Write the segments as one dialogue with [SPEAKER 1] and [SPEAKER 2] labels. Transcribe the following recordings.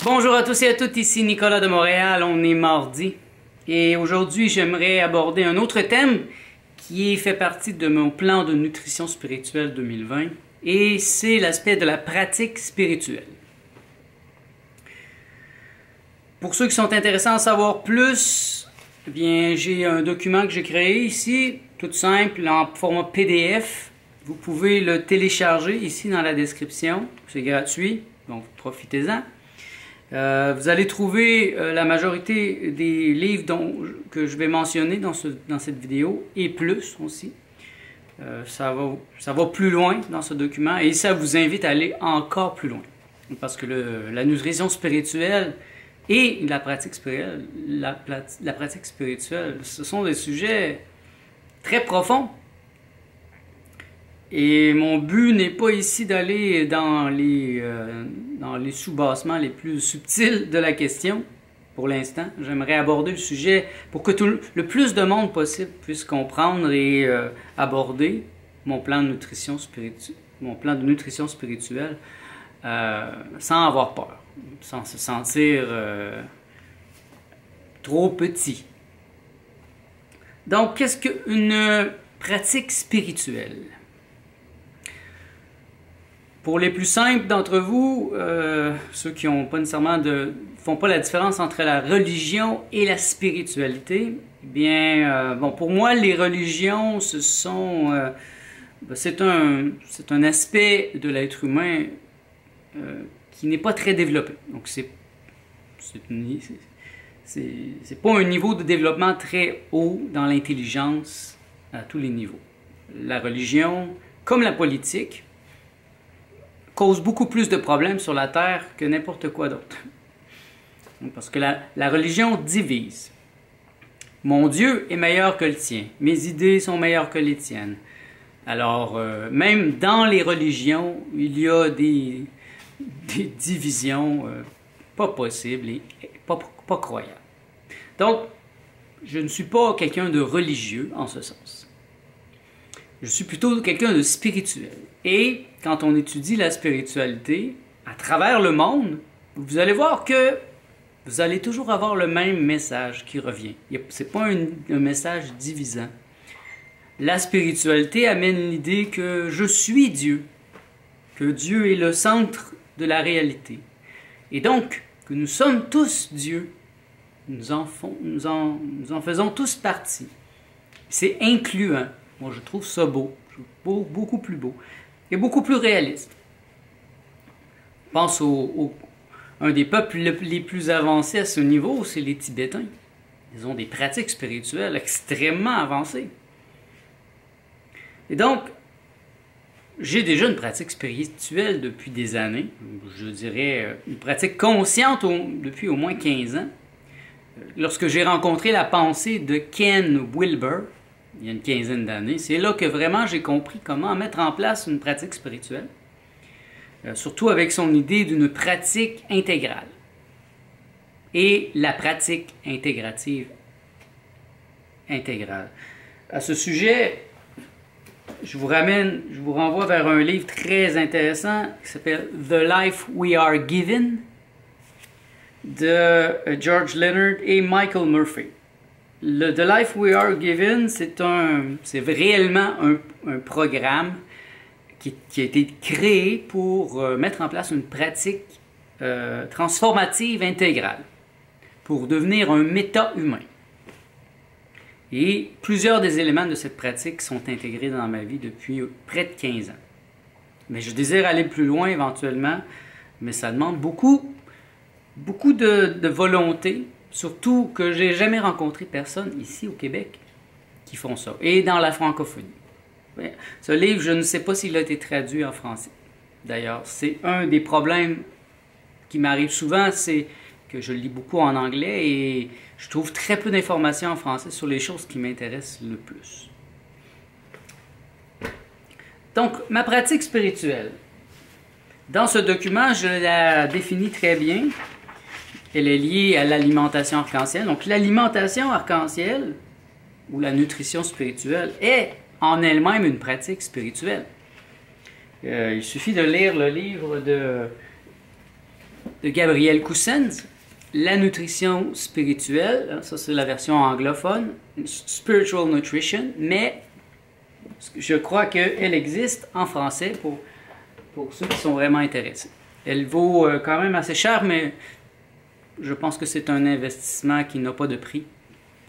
[SPEAKER 1] Bonjour à tous et à toutes, ici Nicolas de Montréal, on est mardi. Et aujourd'hui, j'aimerais aborder un autre thème qui fait partie de mon plan de nutrition spirituelle 2020. Et c'est l'aspect de la pratique spirituelle. Pour ceux qui sont intéressés à en savoir plus, eh bien, j'ai un document que j'ai créé ici, tout simple, en format PDF. Vous pouvez le télécharger ici dans la description. C'est gratuit, donc profitez-en. Vous allez trouver la majorité des livres que je vais mentionner dans cette vidéo, et plus aussi. Ça va plus loin dans ce document, et ça vous invite à aller encore plus loin. Parce que la nutrition spirituelle et la pratique spirituelle, la pratique spirituelle, ce sont des sujets très profonds. Et mon but n'est pas ici d'aller dans les sous-bassements les plus subtils de la question, pour l'instant. J'aimerais aborder le sujet pour que le plus de monde possible puisse comprendre et aborder mon plan de nutrition spirituelle, sans avoir peur, sans se sentir trop petit. Donc, qu'est-ce qu'une pratique spirituelle? Pour les plus simples d'entre vous, ceux qui n'ont pas nécessairement font pas la différence entre la religion et la spiritualité, eh bien, pour moi, les religions, c'est un aspect de l'être humain qui n'est pas très développé. Donc, c'est pas un niveau de développement très haut dans l'intelligence à tous les niveaux. La religion, comme la politique, cause beaucoup plus de problèmes sur la Terre que n'importe quoi d'autre. Parce que la religion divise. Mon Dieu est meilleur que le tien. Mes idées sont meilleures que les tiennes. Alors, même dans les religions, il y a des divisions pas possibles et pas croyables. Donc, je ne suis pas quelqu'un de religieux en ce sens. Je suis plutôt quelqu'un de spirituel. Et quand on étudie la spiritualité à travers le monde, vous allez voir que vous allez toujours avoir le même message qui revient. Ce n'est pas un message divisant. La spiritualité amène l'idée que je suis Dieu, que Dieu est le centre de la réalité. Et donc, que nous sommes tous Dieu. Nous en faisons tous partie. C'est incluant. Moi, je trouve ça beau. Je trouve beaucoup plus beau. Et beaucoup plus réaliste. Je pense un des peuples les plus avancés à ce niveau, c'est les Tibétains. Ils ont des pratiques spirituelles extrêmement avancées. Et donc, j'ai déjà une pratique spirituelle depuis des années. Je dirais une pratique consciente depuis au moins 15 ans. Lorsque j'ai rencontré la pensée de Ken Wilber, il y a une quinzaine d'années, c'est là que vraiment j'ai compris comment mettre en place une pratique spirituelle, surtout avec son idée d'une pratique intégrale. Et la pratique intégrative intégrale. À ce sujet, je vous renvoie vers un livre très intéressant qui s'appelle The Life We Are Given de George Leonard et Michael Murphy. The Life We Are Given, c'est réellement un programme qui a été créé pour mettre en place une pratique transformative intégrale, pour devenir un méta-humain. Et plusieurs des éléments de cette pratique sont intégrés dans ma vie depuis près de 15 ans. Mais je désire aller plus loin éventuellement, mais ça demande beaucoup de volonté. Surtout que j'ai jamais rencontré personne ici au Québec qui font ça. Et dans la francophonie. Ce livre, je ne sais pas s'il a été traduit en français. D'ailleurs, c'est un des problèmes qui m'arrive souvent, c'est que je lis beaucoup en anglais et je trouve très peu d'informations en français sur les choses qui m'intéressent le plus. Donc, ma pratique spirituelle. Dans ce document, je la définis très bien. Elle est liée à l'alimentation arc-en-ciel. Donc, l'alimentation arc-en-ciel, ou la nutrition spirituelle, est en elle-même une pratique spirituelle. Il suffit de lire le livre de Gabriel Cousens, la nutrition spirituelle, ça c'est la version anglophone, Spiritual Nutrition, mais je crois qu'elle existe en français pour ceux qui sont vraiment intéressés. Elle vaut quand même assez cher, mais je pense que c'est un investissement qui n'a pas de prix,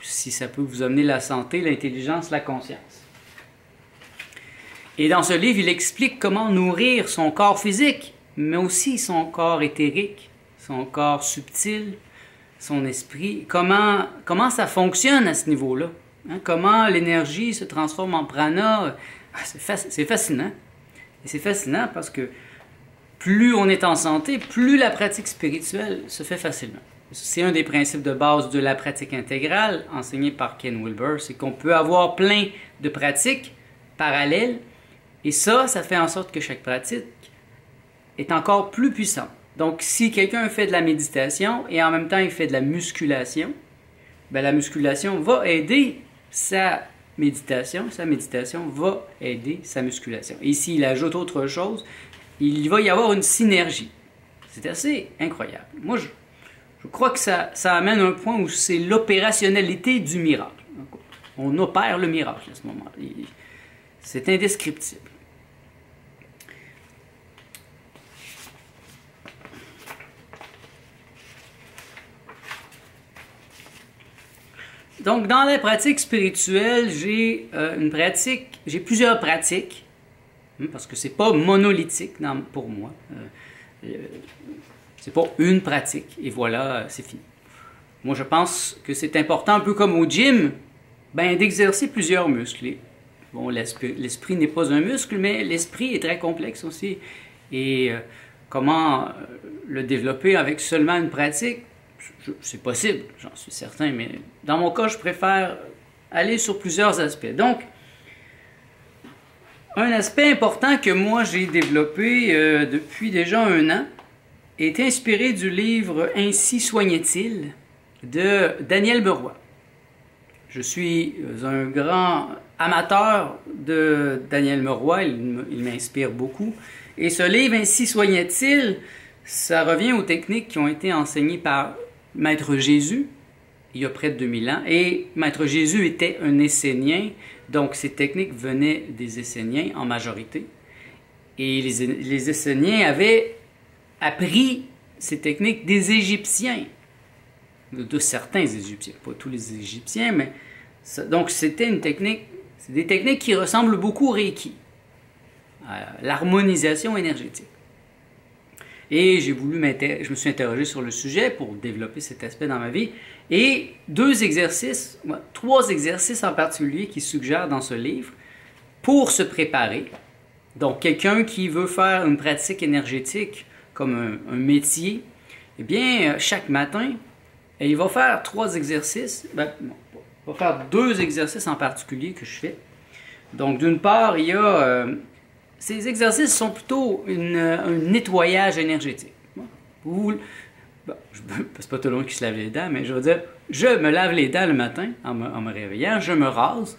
[SPEAKER 1] si ça peut vous amener la santé, l'intelligence, la conscience. Et dans ce livre, il explique comment nourrir son corps physique, mais aussi son corps éthérique, son corps subtil, son esprit, comment ça fonctionne à ce niveau-là. Hein? Comment l'énergie se transforme en prana. C'est fascinant. Et c'est fascinant parce que plus on est en santé, plus la pratique spirituelle se fait facilement. C'est un des principes de base de la pratique intégrale enseigné par Ken Wilber, c'est qu'on peut avoir plein de pratiques parallèles et ça fait en sorte que chaque pratique est encore plus puissante. Donc, si quelqu'un fait de la méditation et en même temps il fait de la musculation, ben, la musculation va aider sa méditation va aider sa musculation. Et s'il ajoute autre chose, il va y avoir une synergie. C'est assez incroyable. Moi, je crois que ça amène un point où c'est l'opérationnalité du miracle. On opère le miracle à ce moment-là. C'est indescriptible. Donc, dans la pratique spirituelle, j'ai plusieurs pratiques, parce que c'est pas monolithique pour moi. C'est pas une pratique, et voilà, c'est fini. Moi, je pense que c'est important, un peu comme au gym, ben, d'exercer plusieurs muscles. Bon, l'esprit n'est pas un muscle, mais l'esprit est très complexe aussi. Et comment le développer avec seulement une pratique? C'est possible, j'en suis certain, mais dans mon cas, je préfère aller sur plusieurs aspects. Donc, un aspect important que moi j'ai développé depuis déjà 1 an est inspiré du livre « Ainsi soignait-il » de Daniel Beroy. Je suis un grand amateur de Daniel Beroy, il m'inspire beaucoup. Et ce livre « Ainsi soignait-il », ça revient aux techniques qui ont été enseignées par Maître Jésus, il y a près de 2000 ans, et Maître Jésus était un Essénien, donc ces techniques venaient des Esséniens en majorité. Et les Esséniens avaient appris ces techniques des Égyptiens, de certains Égyptiens, pas tous les Égyptiens, mais donc c'était c'est des techniques qui ressemblent beaucoup au Reiki, à l'harmonisation énergétique. Et je me suis interrogé sur le sujet pour développer cet aspect dans ma vie. Et 3 exercices en particulier qui suggèrent dans ce livre pour se préparer. Donc, quelqu'un qui veut faire une pratique énergétique comme un métier, eh bien, chaque matin, il va faire 3 exercices. Il va faire 2 exercices en particulier que je fais. Donc, d'une part, il y a... ces exercices sont plutôt un nettoyage énergétique. C'est pas tout le monde qui se lave les dents, mais je veux dire, je me lave les dents le matin en me réveillant, je me rase.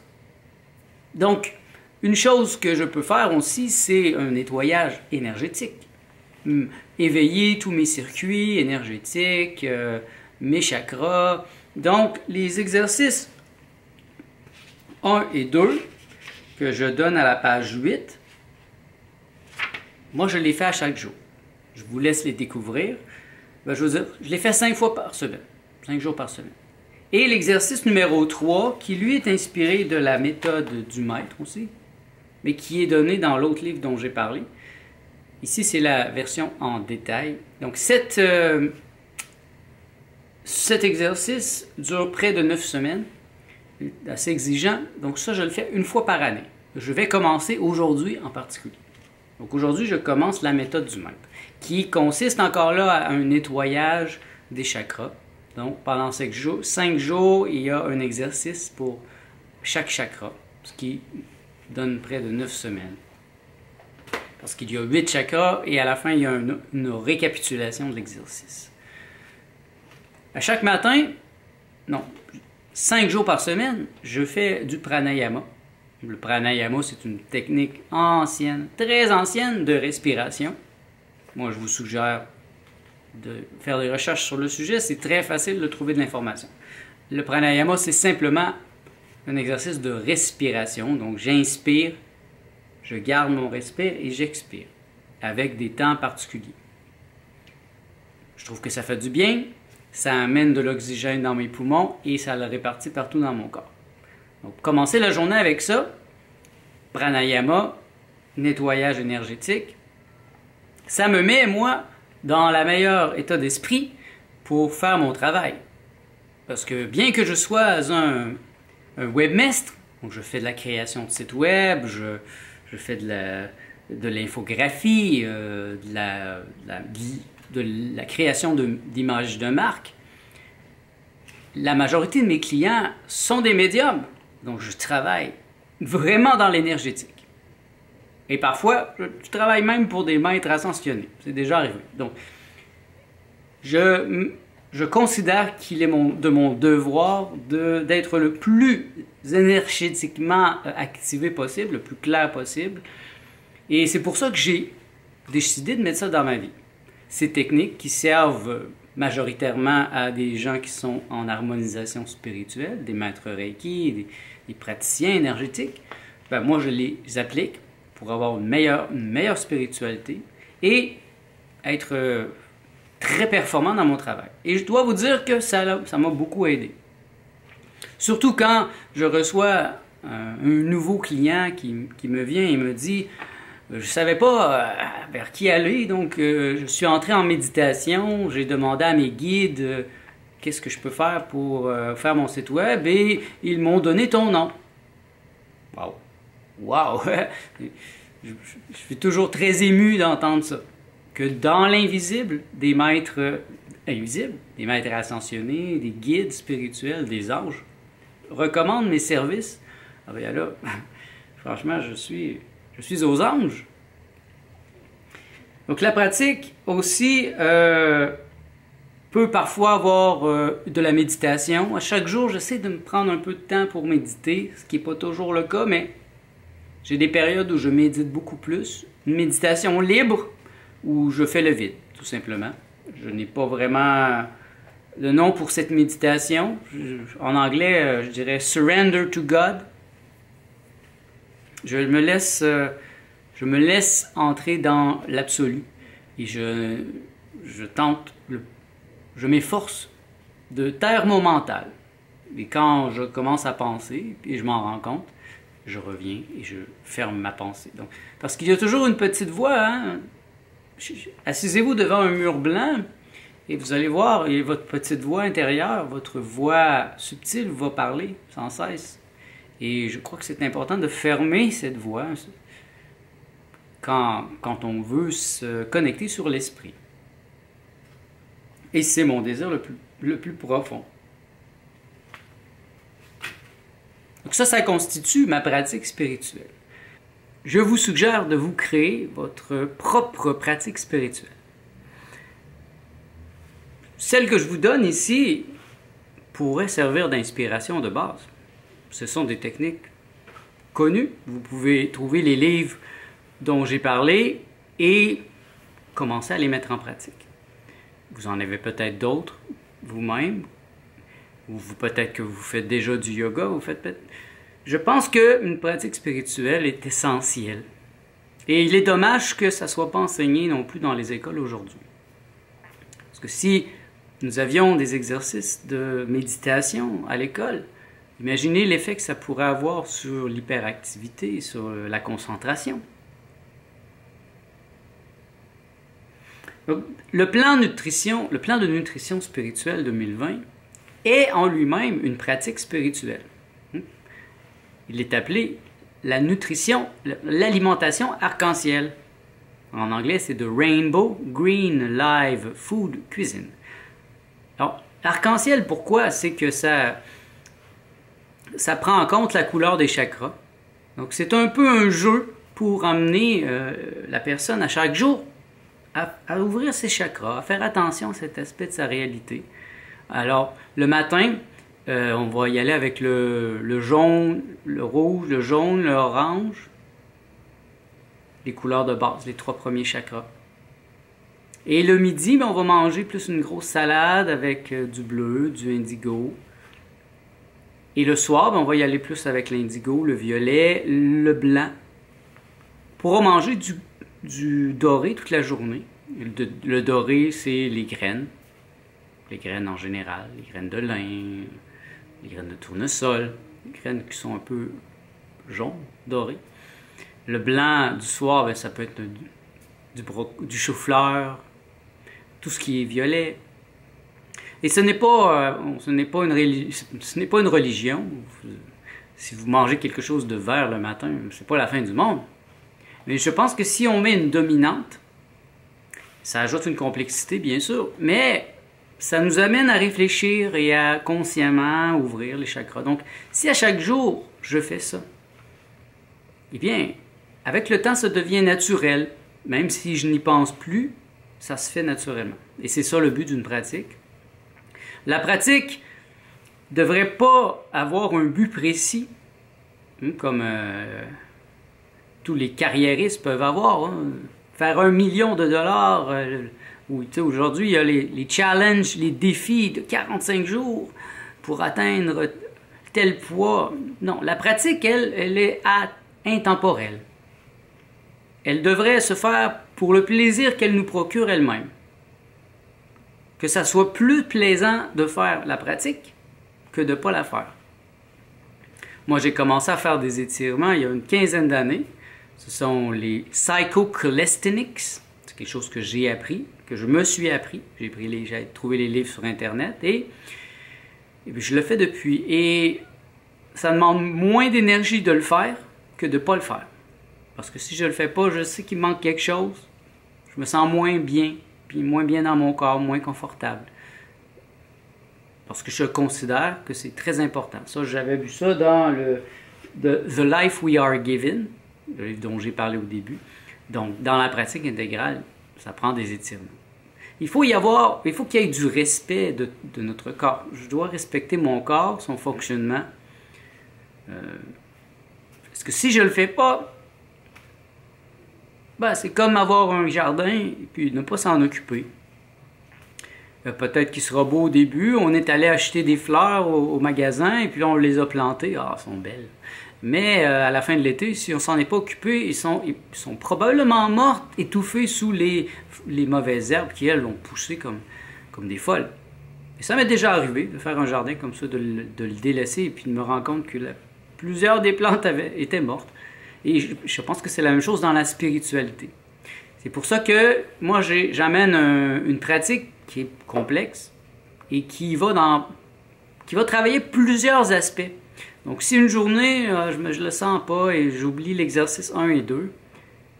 [SPEAKER 1] Donc, une chose que je peux faire aussi, c'est un nettoyage énergétique. Éveiller tous mes circuits énergétiques, mes chakras. Donc, les exercices 1 et 2 que je donne à la page 8, moi, je les fais à chaque jour. Je vous laisse les découvrir. Ben, je veux dire, je les fais 5 fois par semaine. 5 jours par semaine. Et l'exercice numéro 3, qui lui est inspiré de la méthode du maître aussi, mais qui est donné dans l'autre livre dont j'ai parlé. Ici, c'est la version en détail. Donc, cet exercice dure près de 9 semaines. Assez exigeant. Donc, ça, je le fais 1 fois par année. Je vais commencer aujourd'hui en particulier. Donc aujourd'hui, je commence la méthode du maître, qui consiste encore là à un nettoyage des chakras. Donc pendant 5 jours, il y a un exercice pour chaque chakra, ce qui donne près de 9 semaines. Parce qu'il y a 8 chakras et à la fin, il y a une récapitulation de l'exercice. À chaque matin, 5 jours par semaine, je fais du pranayama. Le pranayama, c'est une technique ancienne, très ancienne de respiration. Moi, je vous suggère de faire des recherches sur le sujet, c'est très facile de trouver de l'information. Le pranayama, c'est simplement un exercice de respiration. Donc, j'inspire, je garde mon respire et j'expire avec des temps particuliers. Je trouve que ça fait du bien, ça amène de l'oxygène dans mes poumons et ça le répartit partout dans mon corps. Donc, commencer la journée avec ça, pranayama, nettoyage énergétique, ça me met, moi, dans le meilleur état d'esprit pour faire mon travail. Parce que bien que je sois un webmestre, donc je fais de la création de sites web, je fais de l'infographie, de la création d'images de marque, la majorité de mes clients sont des médiums. Donc je travaille vraiment dans l'énergétique. Et parfois, je travaille même pour des maîtres ascensionnés. C'est déjà arrivé. Donc, je considère qu'il est de mon devoir d'être le plus énergétiquement activé possible, le plus clair possible. Et c'est pour ça que j'ai décidé de mettre ça dans ma vie. Ces techniques qui servent majoritairement à des gens qui sont en harmonisation spirituelle, des maîtres Reiki, des praticiens énergétiques, ben moi je les applique pour avoir une meilleure spiritualité et être très performant dans mon travail. Et je dois vous dire que ça m'a beaucoup aidé. Surtout quand je reçois un nouveau client qui me vient et me dit « Je ne savais pas vers qui aller, donc je suis entré en méditation, j'ai demandé à mes guides qu'est-ce que je peux faire pour faire mon site web et ils m'ont donné ton nom. » Wow! Wow! Je suis toujours très ému d'entendre ça. Que dans l'invisible, des maîtres invisibles, des maîtres ascensionnés, des guides spirituels, des anges, recommandent mes services. Ah bien là, franchement, je suis aux anges. Donc la pratique aussi peut parfois avoir de la méditation. À chaque jour, j'essaie de me prendre un peu de temps pour méditer, ce qui n'est pas toujours le cas, mais j'ai des périodes où je médite beaucoup plus. Une méditation libre où je fais le vide, tout simplement. Je n'ai pas vraiment de nom pour cette méditation. En anglais, je dirais « surrender to God ». Je me laisse entrer dans l'absolu et je m'efforce de taire mon mental. Et quand je commence à penser, et je m'en rends compte, je reviens et je ferme ma pensée. Donc, parce qu'il y a toujours une petite voix. Hein? Assisez-vous devant un mur blanc et vous allez voir, et votre petite voix intérieure, votre voix subtile va parler sans cesse. Et je crois que c'est important de fermer cette voix quand on veut se connecter sur l'esprit. Et c'est mon désir le plus profond. Donc ça constitue ma pratique spirituelle. Je vous suggère de vous créer votre propre pratique spirituelle. Celle que je vous donne ici pourrait servir d'inspiration de base. Ce sont des techniques connues. Vous pouvez trouver les livres dont j'ai parlé et commencer à les mettre en pratique. Vous en avez peut-être d'autres vous-même, ou peut-être que vous faites déjà du yoga, Je pense qu'une pratique spirituelle est essentielle. Et il est dommage que ça ne soit pas enseigné non plus dans les écoles aujourd'hui. Parce que si nous avions des exercices de méditation à l'école, imaginez l'effet que ça pourrait avoir sur l'hyperactivité, sur la concentration. Donc, le plan de nutrition spirituelle 2020 est en lui-même une pratique spirituelle. Il est appelé l'alimentation arc-en-ciel. En anglais, c'est The Rainbow Green Live Food Cuisine. Alors, arc-en-ciel, pourquoi? C'est que ça prend en compte la couleur des chakras. Donc, c'est un peu un jeu pour amener la personne à chaque jour à ouvrir ses chakras, à faire attention à cet aspect de sa réalité. Alors, le matin, on va y aller avec le jaune, le rouge, le jaune, l'orange, les couleurs de base, les 3 premiers chakras. Et le midi, ben, on va manger plus une grosse salade avec du bleu, du indigo. Et le soir, ben, on va y aller plus avec l'indigo, le violet, le blanc. On pourra manger du doré toute la journée. Le doré, c'est les graines. Les graines en général, les graines de lin, les graines de tournesol, les graines qui sont un peu jaunes, dorées. Le blanc du soir, ben, ça peut être du chou-fleur, tout ce qui est violet. Et ce n'est pas une religion. Si vous mangez quelque chose de vert le matin, c'est pas la fin du monde. Mais je pense que si on met une dominante, ça ajoute une complexité, bien sûr, mais ça nous amène à réfléchir et à consciemment ouvrir les chakras. Donc, si à chaque jour, je fais ça, eh bien, avec le temps, ça devient naturel. Même si je n'y pense plus, ça se fait naturellement. Et c'est ça le but d'une pratique. La pratique ne devrait pas avoir un but précis, comme tous les carriéristes peuvent avoir. Faire $1 million, aujourd'hui, il y a les challenges, les défis de 45 jours pour atteindre tel poids. Non, la pratique, elle est intemporelle. Elle devrait se faire pour le plaisir qu'elle nous procure elle-même. Que ça soit plus plaisant de faire la pratique que de ne pas la faire. Moi, j'ai commencé à faire des étirements il y a une quinzaine d'années. Ce sont les psycho-calisthenics. C'est quelque chose que j'ai appris, que je me suis appris. J'ai trouvé les livres sur Internet et puis je le fais depuis. Et ça demande moins d'énergie de le faire que de ne pas le faire. Parce que si je ne le fais pas, je sais qu'il manque quelque chose. Je me sens moins bien, puis moins bien dans mon corps, moins confortable. Parce que je considère que c'est très important. Ça, j'avais vu ça dans The Life We Are Given, le livre dont j'ai parlé au début. Donc, dans la pratique intégrale, ça prend des étirements. Il faut qu'il y ait du respect de notre corps. Je dois respecter mon corps, son fonctionnement. Parce que si je ne le fais pas, ben, c'est comme avoir un jardin et puis ne pas s'en occuper. Peut-être qu'il sera beau au début. On est allé acheter des fleurs au magasin et puis là, on les a plantées. Ah, elles sont belles. Mais à la fin de l'été, si on s'en est pas occupé, ils sont probablement mortes, étouffées sous les mauvaises herbes qui, elles, l'ont poussé comme des folles. Et ça m'est déjà arrivé de faire un jardin comme ça, de le délaisser et puis de me rendre compte que plusieurs des plantes étaient mortes. Et je pense que c'est la même chose dans la spiritualité. C'est pour ça que moi, j'amène une pratique qui est complexe et qui va travailler plusieurs aspects. Donc, si une journée, je ne le sens pas et j'oublie l'exercice 1 et 2,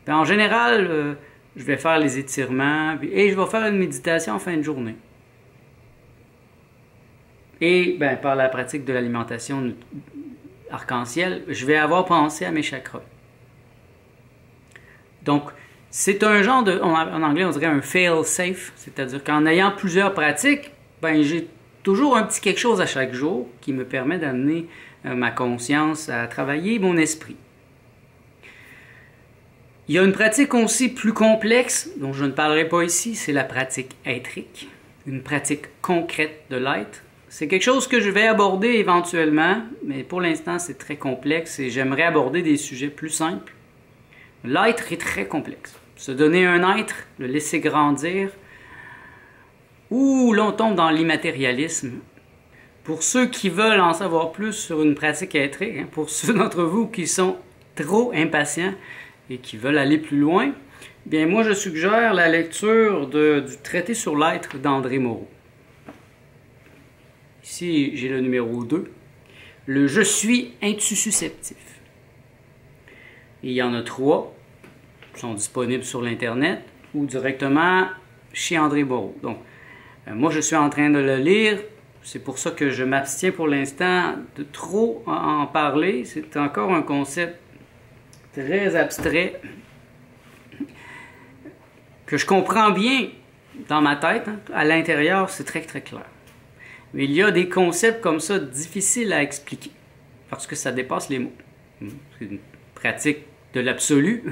[SPEAKER 1] bien, en général, je vais faire les étirements et je vais faire une méditation en fin de journée. Et ben, par la pratique de l'alimentation arc-en-ciel, je vais avoir pensé à mes chakras. Donc, c'est un genre en anglais, on dirait un fail-safe, c'est-à-dire qu'en ayant plusieurs pratiques, ben, j'ai toujours un petit quelque chose à chaque jour qui me permet d'amener ma conscience à travailler mon esprit. Il y a une pratique aussi plus complexe, dont je ne parlerai pas ici, c'est la pratique éthérique, une pratique concrète de l'être. C'est quelque chose que je vais aborder éventuellement, mais pour l'instant c'est très complexe et j'aimerais aborder des sujets plus simples. L'être est très complexe. Se donner un être, le laisser grandir, ou l'on tombe dans l'immatérialisme. Pour ceux qui veulent en savoir plus sur une pratique éthérique, pour ceux d'entre vous qui sont trop impatients et qui veulent aller plus loin, bien moi je suggère la lecture du traité sur l'être d'André Moreau. Ici j'ai le numéro 2, le « Je suis intussusceptif ». Et il y en a 3 qui sont disponibles sur l'Internet ou directement chez André Moreau. Donc, moi, je suis en train de le lire. C'est pour ça que je m'abstiens pour l'instant de trop en parler. C'est encore un concept très abstrait que je comprends bien dans ma tête. À l'intérieur, c'est très, très clair. Mais il y a des concepts comme ça difficiles à expliquer parce que ça dépasse les mots. C'est une pratique de l'absolu.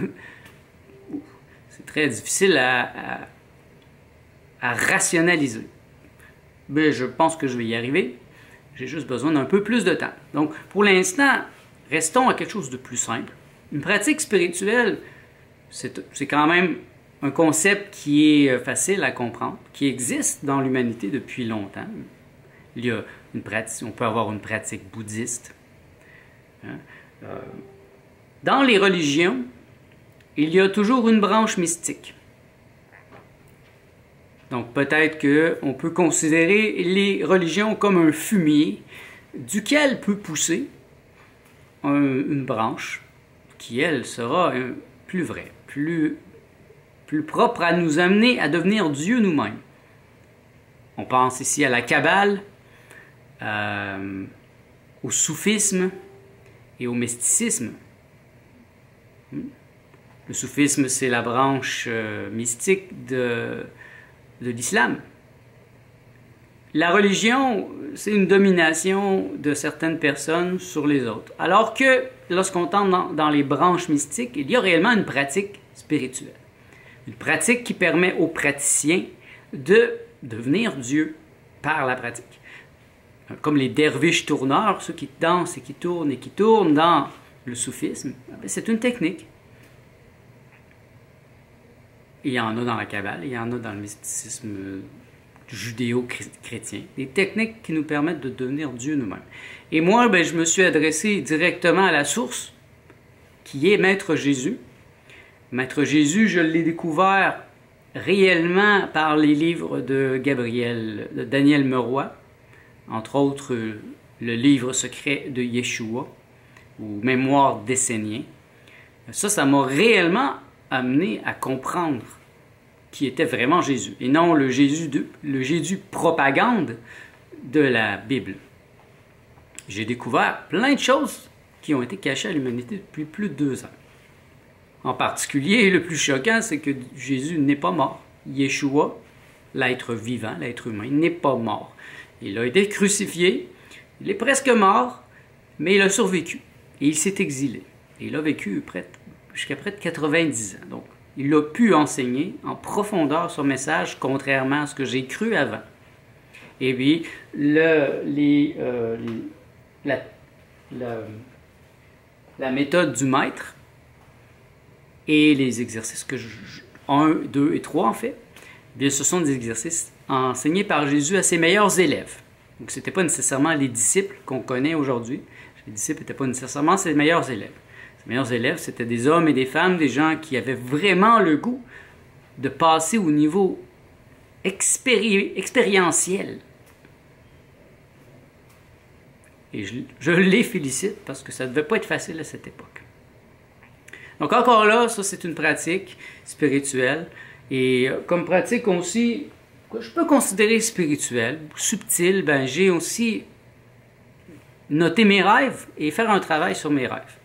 [SPEAKER 1] C'est très difficile à rationaliser. Mais je pense que je vais y arriver. J'ai juste besoin d'un peu plus de temps. Donc, pour l'instant, restons à quelque chose de plus simple. Une pratique spirituelle, c'est quand même un concept qui est facile à comprendre, qui existe dans l'humanité depuis longtemps. Il y a une pratique, on peut avoir une pratique bouddhiste. Dans les religions, il y a toujours une branche mystique. Donc peut-être qu'on peut considérer les religions comme un fumier duquel peut pousser une branche qui, elle, sera plus vraie, plus propre à nous amener à devenir Dieu nous-mêmes. On pense ici à la Kabbale, au soufisme et au mysticisme. Le soufisme, c'est la branche mystique de l'islam. La religion, c'est une domination de certaines personnes sur les autres. Alors que lorsqu'on tente dans les branches mystiques, il y a réellement une pratique spirituelle. Une pratique qui permet aux praticiens de devenir Dieu par la pratique. Comme les derviches tourneurs, ceux qui dansent et qui tournent dans le soufisme, c'est une technique. Il y en a dans la Kabbale, il y en a dans le mysticisme judéo-chrétien. Des techniques qui nous permettent de devenir Dieu nous-mêmes. Et moi, je me suis adressé directement à la source, qui est Maître Jésus. Maître Jésus, je l'ai découvert réellement par les livres de Daniel Meroy, entre autres le livre secret de Yeshua, ou Mémoire d'Essénien. Ça m'a réellement amené à comprendre qui était vraiment Jésus, et non le Jésus propagande de la Bible. J'ai découvert plein de choses qui ont été cachées à l'humanité depuis plus de 2 ans. En particulier, le plus choquant, c'est que Jésus n'est pas mort. Yeshua, l'être vivant, l'être humain, n'est pas mort. Il a été crucifié, il est presque mort, mais il a survécu. Et il s'est exilé. Et il a vécu jusqu'à près de 90 ans. Donc, il a pu enseigner en profondeur son message, contrairement à ce que j'ai cru avant. Et puis, la méthode du maître et les exercices 1, 2 et 3 en fait, bien, ce sont des exercices enseignés par Jésus à ses meilleurs élèves. Donc, ce n'était pas nécessairement les disciples qu'on connaît aujourd'hui. Les disciples n'étaient pas nécessairement ses meilleurs élèves. Ses meilleurs élèves, c'était des hommes et des femmes, des gens qui avaient vraiment le goût de passer au niveau expérientiel. Et je les félicite parce que ça ne devait pas être facile à cette époque. Donc encore là, ça c'est une pratique spirituelle. Et comme pratique aussi, que je peux considérer spirituelle, subtile, j'ai aussi noté mes rêves et faire un travail sur mes rêves.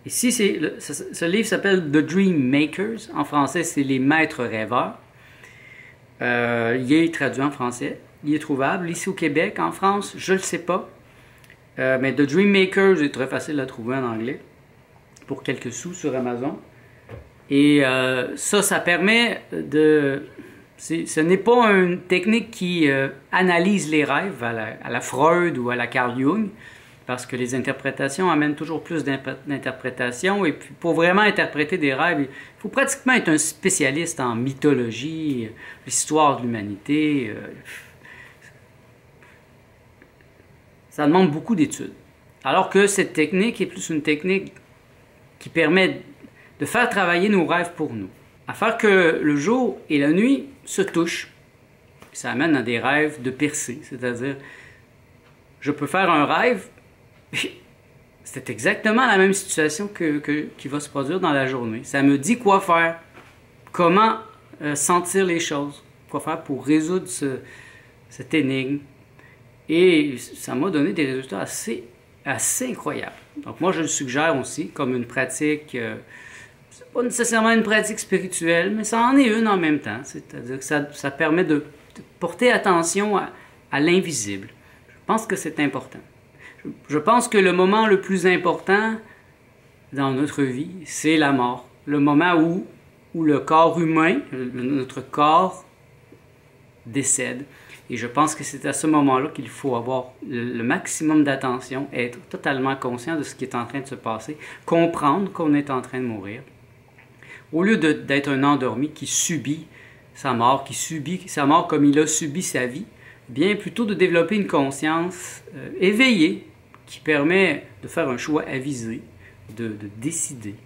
[SPEAKER 1] Ici, ce livre s'appelle The Dream Makers. En français, c'est Les Maîtres Rêveurs. Il est traduit en français. Il est trouvable. Ici au Québec, en France, je ne le sais pas. Mais The Dream Makers est très facile à trouver en anglais. Pour quelques sous sur Amazon. Et ça permet de... Ce n'est pas une technique qui analyse les rêves à la Freud ou à la Carl Jung, parce que les interprétations amènent toujours plus d'interprétations. Et puis, pour vraiment interpréter des rêves, il faut pratiquement être un spécialiste en mythologie, l'histoire de l'humanité. Ça demande beaucoup d'études. Alors que cette technique est plus une technique qui permet de faire travailler nos rêves pour nous. À faire que le jour et la nuit se touchent. Ça amène à des rêves de percée. C'est-à-dire, je peux faire un rêve, c'est exactement la même situation qui va se produire dans la journée. Ça me dit quoi faire, comment sentir les choses, quoi faire pour résoudre cette énigme. Et ça m'a donné des résultats assez incroyables. Donc moi, je le suggère aussi comme une pratique, c'est pas nécessairement une pratique spirituelle, mais ça en est une en même temps. C'est-à-dire que ça permet de porter attention à l'invisible. Je pense que c'est important. Je pense que le moment le plus important dans notre vie, c'est la mort. Le moment où le corps humain, notre corps, décède. Et je pense que c'est à ce moment-là qu'il faut avoir le maximum d'attention, être totalement conscient de ce qui est en train de se passer, comprendre qu'on est en train de mourir, au lieu d'être un endormi qui subit sa mort, qui subit sa mort comme il a subi sa vie, bien plutôt de développer une conscience éveillée qui permet de faire un choix avisé, de décider,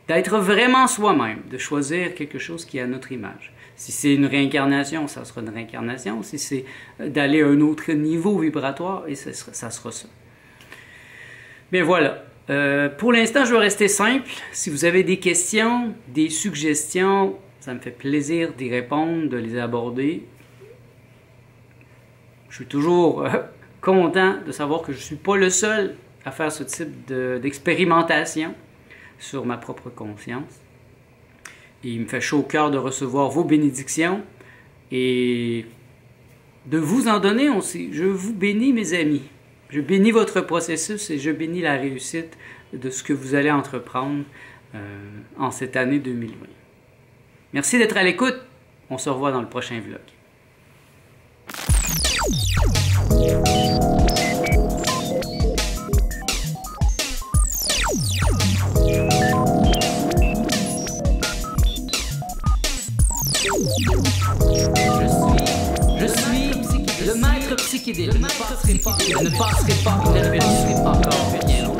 [SPEAKER 1] d'être vraiment soi-même, de choisir quelque chose qui est à notre image. Si c'est une réincarnation, ça sera une réincarnation. Si c'est d'aller à un autre niveau vibratoire, et ça sera ça. Bien voilà. Pour l'instant, je vais rester simple. Si vous avez des questions, des suggestions, ça me fait plaisir d'y répondre, de les aborder. Je suis toujours content de savoir que je ne suis pas le seul à faire ce type d'expérimentation sur ma propre conscience. Et il me fait chaud au cœur de recevoir vos bénédictions et de vous en donner aussi. Je vous bénis, mes amis. Je bénis votre processus et je bénis la réussite de ce que vous allez entreprendre en cette année 2020. Merci d'être à l'écoute. On se revoit dans le prochain vlog. Je suis le maître psychédélique. Je ne passerai pas inaperçu encore bien longtemps.